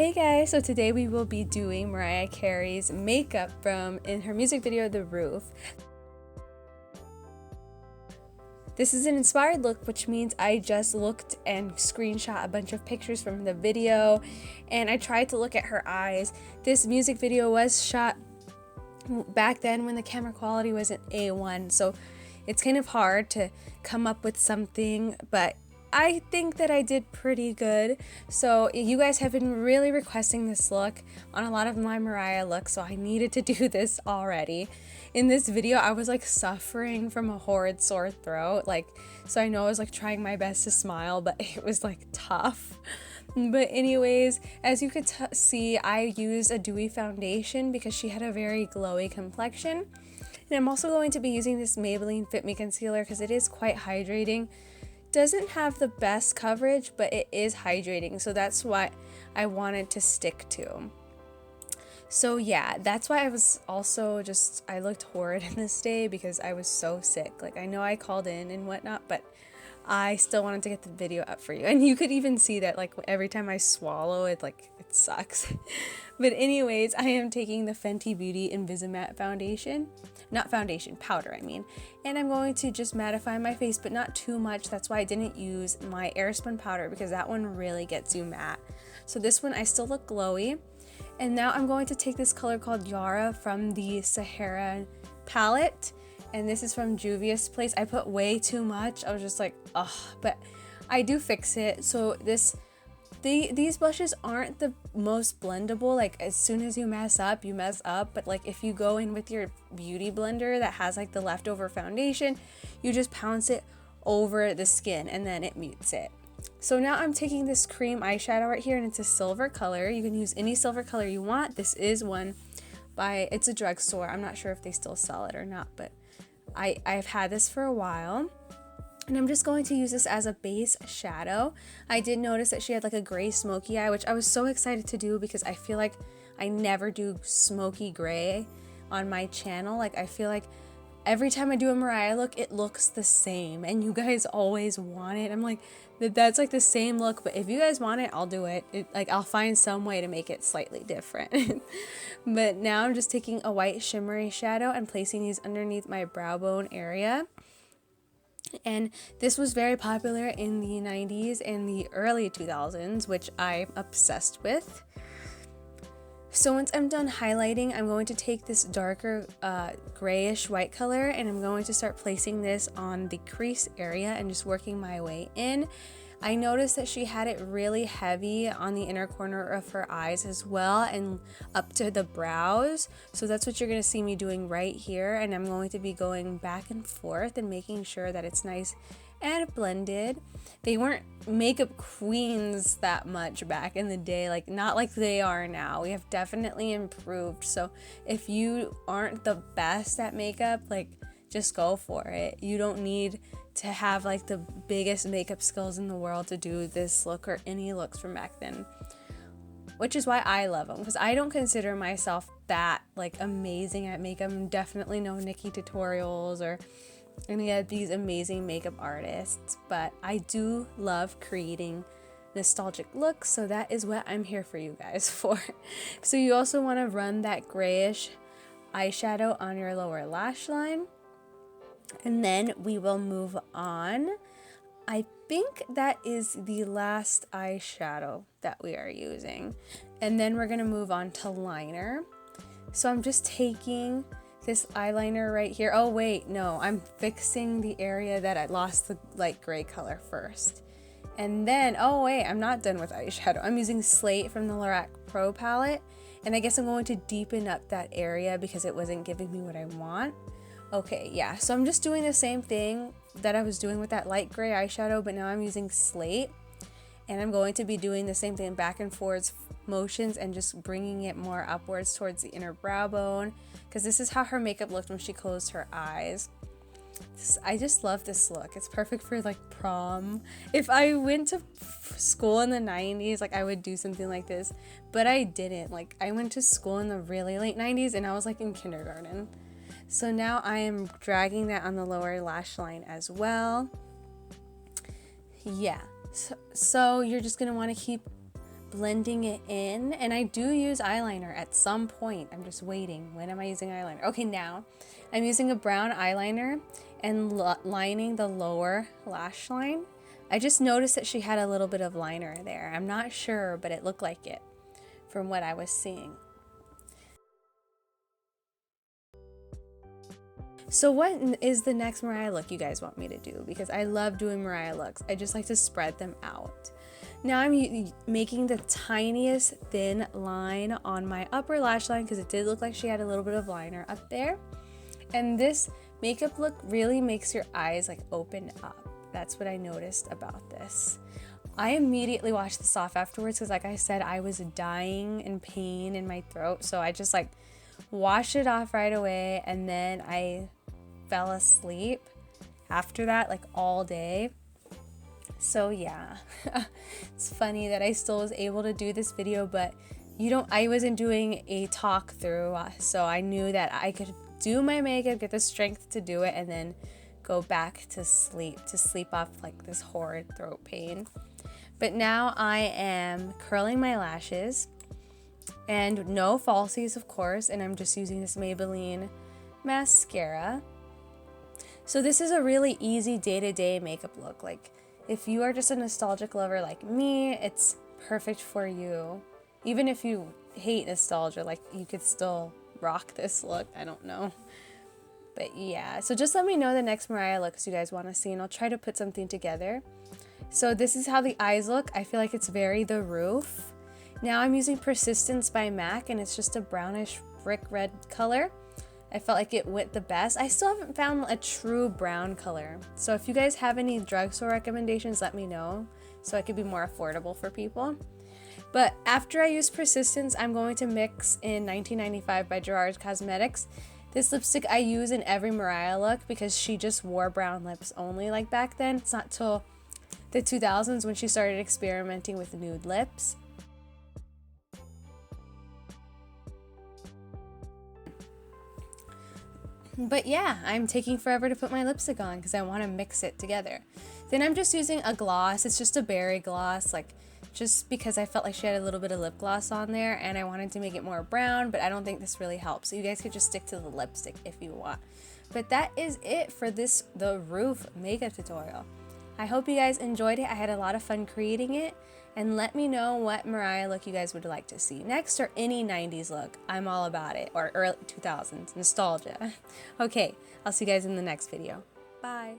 Hey guys, so today we will be doing Mariah Carey's makeup in her music video, The Roof. This is an inspired look, which means I just looked and screenshot a bunch of pictures from the video, and I tried to look at her eyes. This music video was shot back then when the camera quality wasn't A1, so it's kind of hard to come up with something, but I think that I did pretty good. So you guys have been really requesting this look on a lot of my Mariah looks, so I needed to do this already. In this video, I was like suffering from a horrid sore throat, so I know I was like trying my best to smile, but it was like tough. But anyways, as you could see, I used a dewy foundation because she had a very glowy complexion. And I'm also going to be using this Maybelline Fit Me Concealer because it is quite hydrating. Doesn't have the best coverage, but it is hydrating, so that's what I wanted to stick to. So yeah, that's why I was also I looked horrid in this day because I was so sick. I know I called in and whatnot, but I still wanted to get the video up for you. And you could even see that every time I swallow it, it sucks. But anyways, I am taking the Fenty Beauty Invisimatte foundation. Not foundation, powder I mean. And I'm going to just mattify my face, but not too much. That's why I didn't use my Airspun powder because that one really gets you matte. So this one I still look glowy. And now I'm going to take this color called Yara from the Saharan palette. And this is from Jovias place. I put way too much. I was just like, ugh, but I do fix it. So these blushes aren't the most blendable. As soon as you mess up, you mess up. But if you go in with your beauty blender that has the leftover foundation, you just pounce it over the skin and then it mutes it. So now I'm taking this cream eyeshadow right here, and it's a silver color. You can use any silver color you want. This is one it's a drugstore. I'm not sure if they still sell it or not, but I've had this for a while. And I'm just going to use this as a base shadow. I did notice that she had a gray smoky eye, which I was so excited to do because I feel like I never do smoky gray on my channel. I feel like every time I do a Mariah look, it looks the same, and you guys always want it. I'm like, that's the same look, but if you guys want it, I'll do it. I'll find some way to make it slightly different. But now I'm just taking a white shimmery shadow and placing these underneath my brow bone area. And this was very popular in the 90s and the early 2000s, which I'm obsessed with. So once I'm done highlighting, I'm going to take this darker grayish white color, and I'm going to start placing this on the crease area and just working my way in. I noticed that she had it really heavy on the inner corner of her eyes as well, and up to the brows. So that's what you're going to see me doing right here, and I'm going to be going back and forth and making sure that it's nice and blended. They weren't makeup queens that much back in the day, not like they are now. We have definitely improved. So if you aren't the best at makeup, just go for it. You don't need to have the biggest makeup skills in the world to do this look or any looks from back then, which is why I love them, because I don't consider myself that amazing at makeup. I'm definitely no Nikki tutorials or any of these amazing makeup artists, but I do love creating nostalgic looks, so that is what I'm here for you guys for. So you also want to run that grayish eyeshadow on your lower lash line, and then we will move on. I think that is the last eyeshadow that we are using, and then we're going to move on to liner. So I'm just taking this eyeliner right here. Oh wait, no, I'm fixing the area that I lost the light gray color first. And then, oh wait, I'm not done with eyeshadow. I'm using Slate from the Lorac Pro palette, and I guess I'm going to deepen up that area because it wasn't giving me what I want. Okay, yeah, so I'm just doing the same thing that I was doing with that light gray eyeshadow, but now I'm using Slate, and I'm going to be doing the same thing, back and forwards motions, and just bringing it more upwards towards the inner brow bone, because this is how her makeup looked when she closed her eyes. I just love this look. It's perfect for prom. If I went to school in the 90s, I would do something like this, but I didn't. I went to school in the really late 90s, and I was in kindergarten. So now I am dragging that on the lower lash line as well. Yeah, so you're just gonna want to keep blending it in. And I do use eyeliner at some point. I'm just waiting. When am I using eyeliner? Okay, now I'm using a brown eyeliner and lining the lower lash line. I just noticed that she had a little bit of liner there. I'm not sure, but it looked like it from what I was seeing. So what is the next Mariah look you guys want me to do? Because I love doing Mariah looks. I just like to spread them out. Now I'm making the tiniest thin line on my upper lash line because it did look like she had a little bit of liner up there. And this makeup look really makes your eyes like open up. That's what I noticed about this. I immediately washed this off afterwards because like I said, I was dying in pain in my throat. So I just like washed it off right away, and then I fell asleep after that like all day. So yeah, it's funny that I still was able to do this video, but I wasn't doing a talk through, so I knew that I could do my makeup, get the strength to do it, and then go back to sleep off like this horrid throat pain. But now I am curling my lashes, and no falsies of course, and I'm just using this Maybelline mascara. So this is a really easy day-to-day makeup look. Like if you are just a nostalgic lover like me, it's perfect for you. Even if you hate nostalgia, like you could still rock this look. I don't know. But yeah, so just let me know the next Mariah looks you guys want to see, and I'll try to put something together. So this is how the eyes look. I feel like it's very The Roof. Now I'm using Persistence by MAC, and it's just a brownish brick red color. I felt like it went the best. I still haven't found a true brown color. So if you guys have any drugstore recommendations, let me know so it could be more affordable for people. But after I use Persistence, I'm going to mix in 1995 by Gerard Cosmetics. This lipstick I use in every Mariah look because she just wore brown lips only like back then. It's not till the 2000s when she started experimenting with nude lips. But yeah, I'm taking forever to put my lipstick on because I want to mix it together. Then I'm just using a gloss. It's just a berry gloss, like just because I felt like she had a little bit of lip gloss on there and I wanted to make it more brown, but I don't think this really helps. So you guys could just stick to the lipstick if you want. But that is it for this The Roof makeup tutorial. I hope you guys enjoyed it. I had a lot of fun creating it. And let me know what Mariah look you guys would like to see next, or any 90s look. I'm all about it. Or early 2000s, nostalgia. Okay, I'll see you guys in the next video. Bye.